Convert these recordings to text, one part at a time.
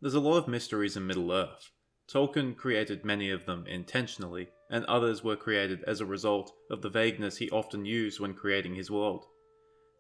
There's a lot of mysteries in Middle-earth. Tolkien created many of them intentionally, and others were created as a result of the vagueness he often used when creating his world.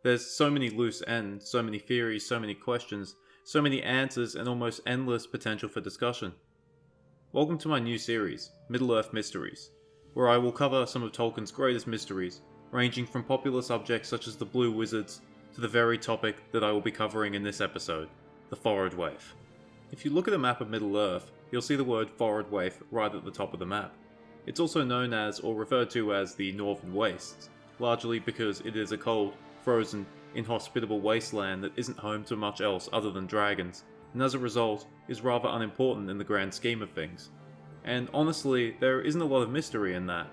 There's so many loose ends, so many theories, so many questions, so many answers, and almost endless potential for discussion. Welcome to my new series, Middle-earth Mysteries, where I will cover some of Tolkien's greatest mysteries, ranging from popular subjects such as the Blue Wizards to the very topic that I will be covering in this episode, the Forodwaith. If you look at a map of Middle-earth, you'll see the word Forodwaith right at the top of the map. It's also known as, or referred to as, the Northern Wastes, largely because it is a cold, frozen, inhospitable wasteland that isn't home to much else other than dragons, and as a result, is rather unimportant in the grand scheme of things. And honestly, there isn't a lot of mystery in that,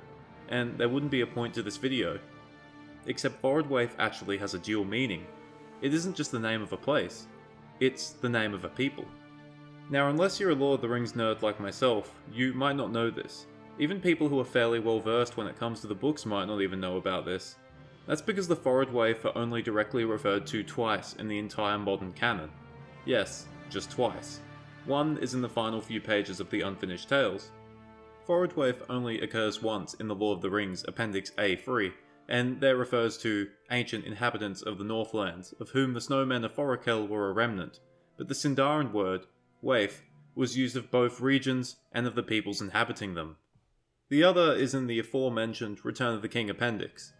and there wouldn't be a point to this video. Except Forodwaith actually has a dual meaning. It isn't just the name of a place, it's the name of a people. Now, unless you're a Lord of the Rings nerd like myself, you might not know this. Even people who are fairly well versed when it comes to the books might not even know about this. That's because the Forodwaith are only directly referred to twice in the entire modern canon. Yes, just twice. One is in the final few pages of the Unfinished Tales. Forodwaith only occurs once in the Lord of the Rings Appendix A3, and there refers to ancient inhabitants of the Northlands, of whom the snowmen of Forochel were a remnant, but the Sindarin word, waith, was used of both regions and of the peoples inhabiting them. The other is in the aforementioned Return of the King Appendix.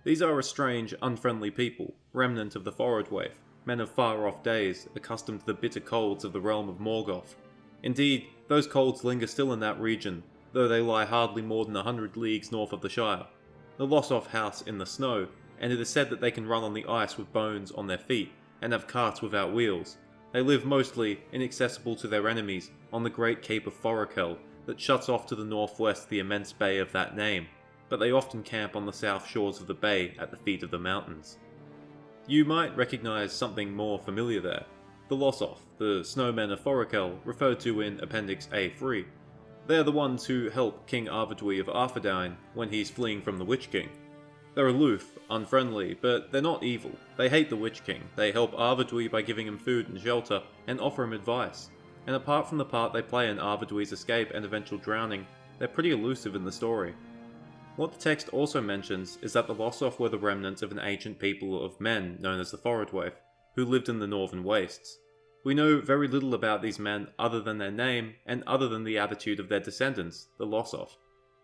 These are a strange, unfriendly people, remnant of the Forodwaith, men of far-off days, accustomed to the bitter colds of the realm of Morgoth. Indeed, those colds linger still in that region, though they lie hardly more than 100 leagues north of the Shire. The Lossoff house in the snow, and it is said that they can run on the ice with bones on their feet, and have carts without wheels. They live mostly inaccessible to their enemies on the great cape of Forochel that shuts off to the northwest the immense bay of that name, but they often camp on the south shores of the bay at the feet of the mountains. You might recognise something more familiar there. The Lossoff, the snowmen of Forochel, referred to in Appendix A3. They're the ones who help King Arvedui of Arthedain when he's fleeing from the Witch King. They're aloof, unfriendly, but they're not evil. They hate the Witch King. They help Arvedui by giving him food and shelter, and offer him advice. And apart from the part they play in Arvedui's escape and eventual drowning, they're pretty elusive in the story. What the text also mentions is that the Lossoff were the remnants of an ancient people of men known as the Forodwaith, who lived in the Northern Wastes. We know very little about these men other than their name and other than the attitude of their descendants, the Lossoff.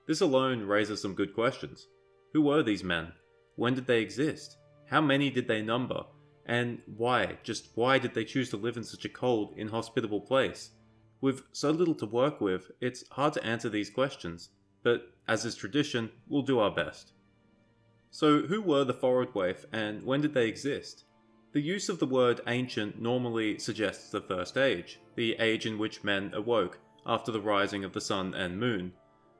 This alone raises some good questions. Who were these men? When did they exist? How many did they number? And why, just why did they choose to live in such a cold, inhospitable place? With so little to work with, it's hard to answer these questions, but as is tradition, we'll do our best. So who were the Forodwaith and when did they exist? The use of the word ancient normally suggests the First Age, the age in which men awoke after the rising of the sun and moon.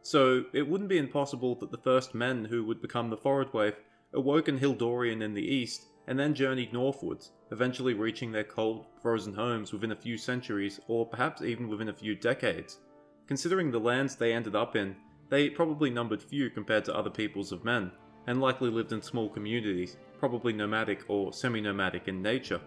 So it wouldn't be impossible that the first men who would become the Forodwaith awoke in Hildorian in the east and then journeyed northwards, eventually reaching their cold, frozen homes within a few centuries or perhaps even within a few decades. Considering the lands they ended up in, they probably numbered few compared to other peoples of men, and likely lived in small communities, probably nomadic or semi-nomadic in nature.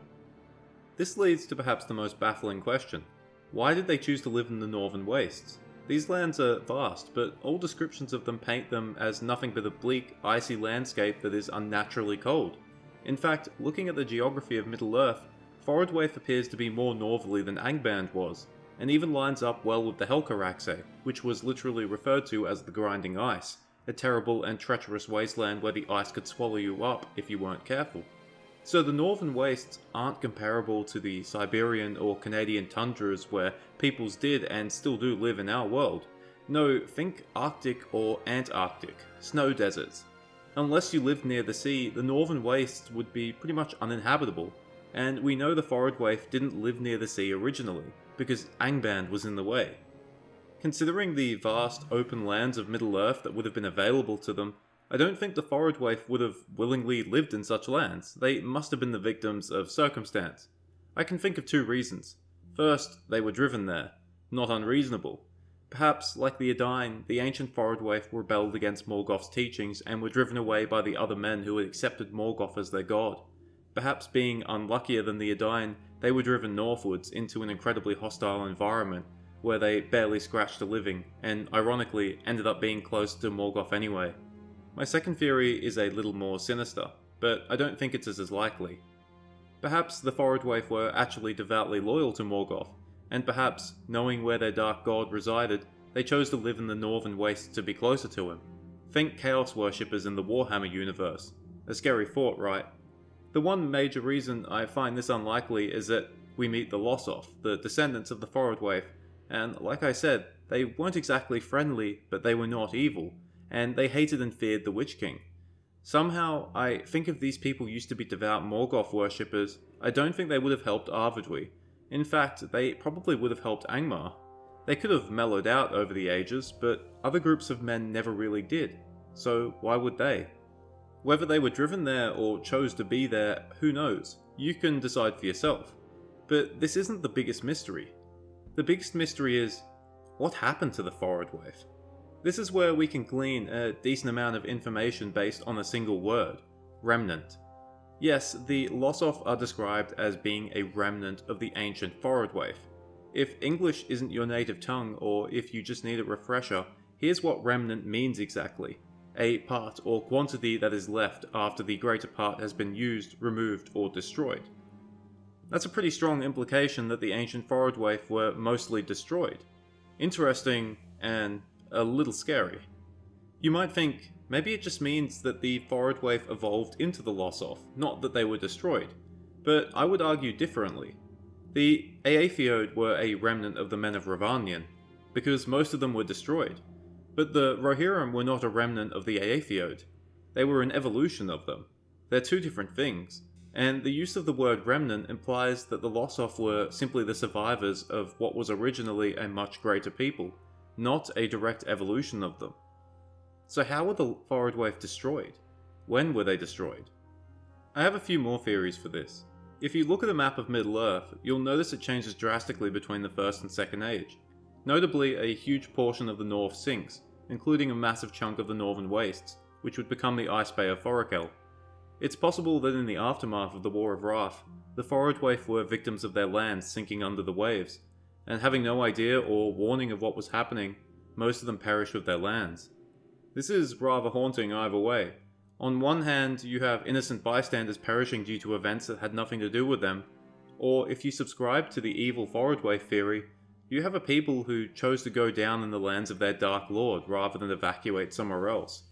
This leads to perhaps the most baffling question. Why did they choose to live in the Northern Wastes? These lands are vast, but all descriptions of them paint them as nothing but a bleak, icy landscape that is unnaturally cold. In fact, looking at the geography of Middle-earth, Forodwaith appears to be more northerly than Angband was, and even lines up well with the Helcaraxe, which was literally referred to as the Grinding Ice, a terrible and treacherous wasteland where the ice could swallow you up if you weren't careful. So the Northern Wastes aren't comparable to the Siberian or Canadian tundras where peoples did and still do live in our world. No, think Arctic or Antarctic, snow deserts. Unless you lived near the sea, the Northern Wastes would be pretty much uninhabitable, and we know the Forodwaith didn't live near the sea originally, because Angband was in the way. Considering the vast open lands of Middle-earth that would have been available to them, I don't think the Forodwaith would have willingly lived in such lands. They must have been the victims of circumstance. I can think of two reasons. First, they were driven there. Not unreasonable. Perhaps, like the Edain, the ancient Forodwaith rebelled against Morgoth's teachings and were driven away by the other men who had accepted Morgoth as their god. Perhaps being unluckier than the Edain, they were driven northwards into an incredibly hostile environment where they barely scratched a living, and ironically ended up being close to Morgoth anyway. My second theory is a little more sinister, but I don't think it's as likely. Perhaps the Forodwaith were actually devoutly loyal to Morgoth, and perhaps, knowing where their dark god resided, they chose to live in the northern wastes to be closer to him. Think Chaos Worshippers in the Warhammer universe. A scary thought, right? The one major reason I find this unlikely is that we meet the Lossoth, the descendants of the Forodwaith, and like I said, they weren't exactly friendly, but they were not evil, and they hated and feared the Witch King. Somehow, I think if these people used to be devout Morgoth worshippers, I don't think they would have helped Arvedwi. In fact, they probably would have helped Angmar. They could have mellowed out over the ages, but other groups of men never really did, so why would they? Whether they were driven there or chose to be there, who knows? You can decide for yourself. But this isn't the biggest mystery. The biggest mystery is, what happened to the Forodwaith? This is where we can glean a decent amount of information based on a single word, remnant. Yes, the Lossoth are described as being a remnant of the ancient Forodwaith. If English isn't your native tongue, or if you just need a refresher, here's what remnant means exactly. A part or quantity that is left after the greater part has been used, removed, or destroyed. That's a pretty strong implication that the ancient Forodwaith were mostly destroyed. Interesting, and a little scary. You might think, maybe it just means that the Forodwaith evolved into the Lossoth, not that they were destroyed. But I would argue differently. The Aethiod were a remnant of the men of Ravaunion, because most of them were destroyed. But the Rohirrim were not a remnant of the Aethiod. They were an evolution of them. They're two different things, and the use of the word remnant implies that the Lossoth were simply the survivors of what was originally a much greater people, not a direct evolution of them. So how were the Forodwaith destroyed? When were they destroyed? I have a few more theories for this. If you look at a map of Middle-earth, you'll notice it changes drastically between the First and Second Age. Notably, a huge portion of the north sinks, including a massive chunk of the northern wastes, which would become the Ice Bay of Forochel. It's possible that in the aftermath of the War of Wrath, the Forodwaith were victims of their lands sinking under the waves, and having no idea or warning of what was happening, most of them perished with their lands. This is rather haunting either way. On one hand, you have innocent bystanders perishing due to events that had nothing to do with them, or if you subscribe to the evil Forodwaith theory, you have a people who chose to go down in the lands of their Dark Lord rather than evacuate somewhere else.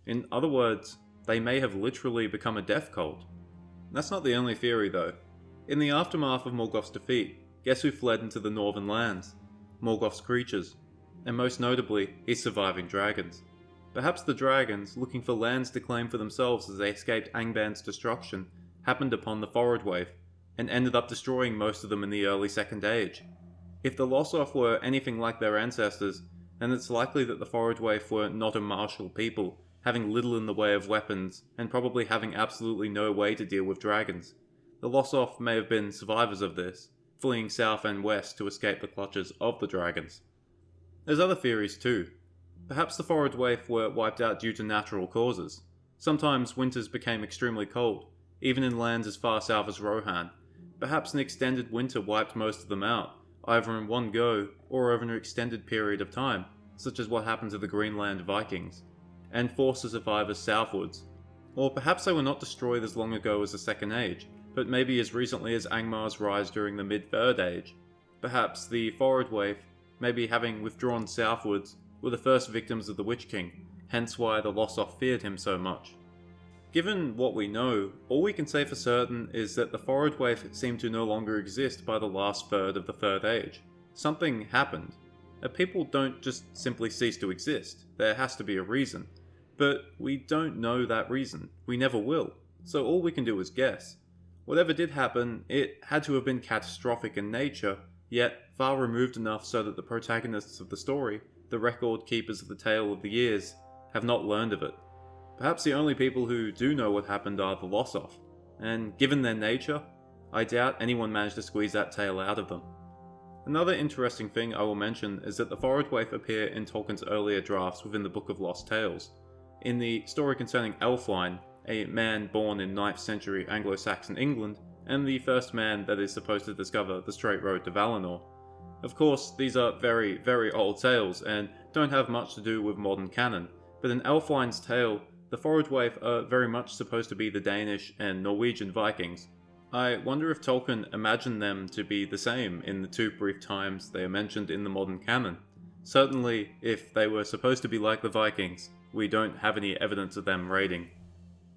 In other words, they may have literally become a death cult. That's not the only theory though. In the aftermath of Morgoth's defeat, guess who fled into the northern lands? Morgoth's creatures, and most notably, his surviving dragons. Perhaps the dragons, looking for lands to claim for themselves as they escaped Angban's destruction, happened upon the Forodwaith, and ended up destroying most of them in the early Second Age. If the Lossoth were anything like their ancestors, then it's likely that the Forodwaith were not a martial people, having little in the way of weapons, and probably having absolutely no way to deal with dragons. The Lossoth may have been survivors of this, fleeing south and west to escape the clutches of the dragons. There's other theories too. Perhaps the Forodwaith were wiped out due to natural causes. Sometimes winters became extremely cold, even in lands as far south as Rohan. Perhaps an extended winter wiped most of them out, either in one go or over an extended period of time, such as what happened to the Greenland Vikings, and forced the survivors southwards. Or perhaps they were not destroyed as long ago as the Second Age, but maybe as recently as Angmar's rise during the Mid-Third Age. Perhaps the Forodwaith, maybe having withdrawn southwards, were the first victims of the Witch King, hence why the Lossoth feared him so much. Given what we know, all we can say for certain is that the Forodwaith seem to no longer exist by the last third of the Third Age. Something happened. A people don't just simply cease to exist, there has to be a reason. But we don't know that reason, we never will, so all we can do is guess. Whatever did happen, it had to have been catastrophic in nature, yet far removed enough so that the protagonists of the story, the record keepers of the tale of the years, have not learned of it. Perhaps the only people who do know what happened are the Lossoth, and given their nature, I doubt anyone managed to squeeze that tale out of them. Another interesting thing I will mention is that the Forodwaith appear in Tolkien's earlier drafts within the Book of Lost Tales. In the story concerning Elfline, a man born in 9th century Anglo-Saxon England, and the first man that is supposed to discover the straight road to Valinor. Of course, these are very, very old tales and don't have much to do with modern canon, but in Elfline's tale, the Forodwaith are very much supposed to be the Danish and Norwegian Vikings. I wonder if Tolkien imagined them to be the same in the 2 brief times they are mentioned in the modern canon. Certainly, if they were supposed to be like the Vikings, we don't have any evidence of them raiding.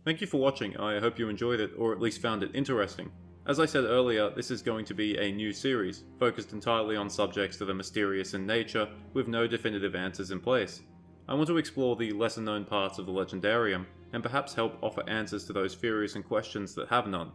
Thank you for watching. I hope you enjoyed it, or at least found it interesting. As I said earlier, this is going to be a new series, focused entirely on subjects that are mysterious in nature, with no definitive answers in place. I want to explore the lesser known parts of the Legendarium, and perhaps help offer answers to those theories and questions that have none.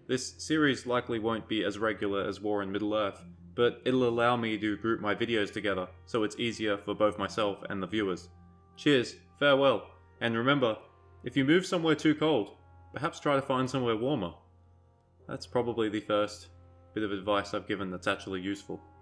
This series likely won't be as regular as War in Middle-earth, but it'll allow me to group my videos together, so it's easier for both myself and the viewers. Cheers, farewell, and remember, if you move somewhere too cold, perhaps try to find somewhere warmer. That's probably the first bit of advice I've given that's actually useful.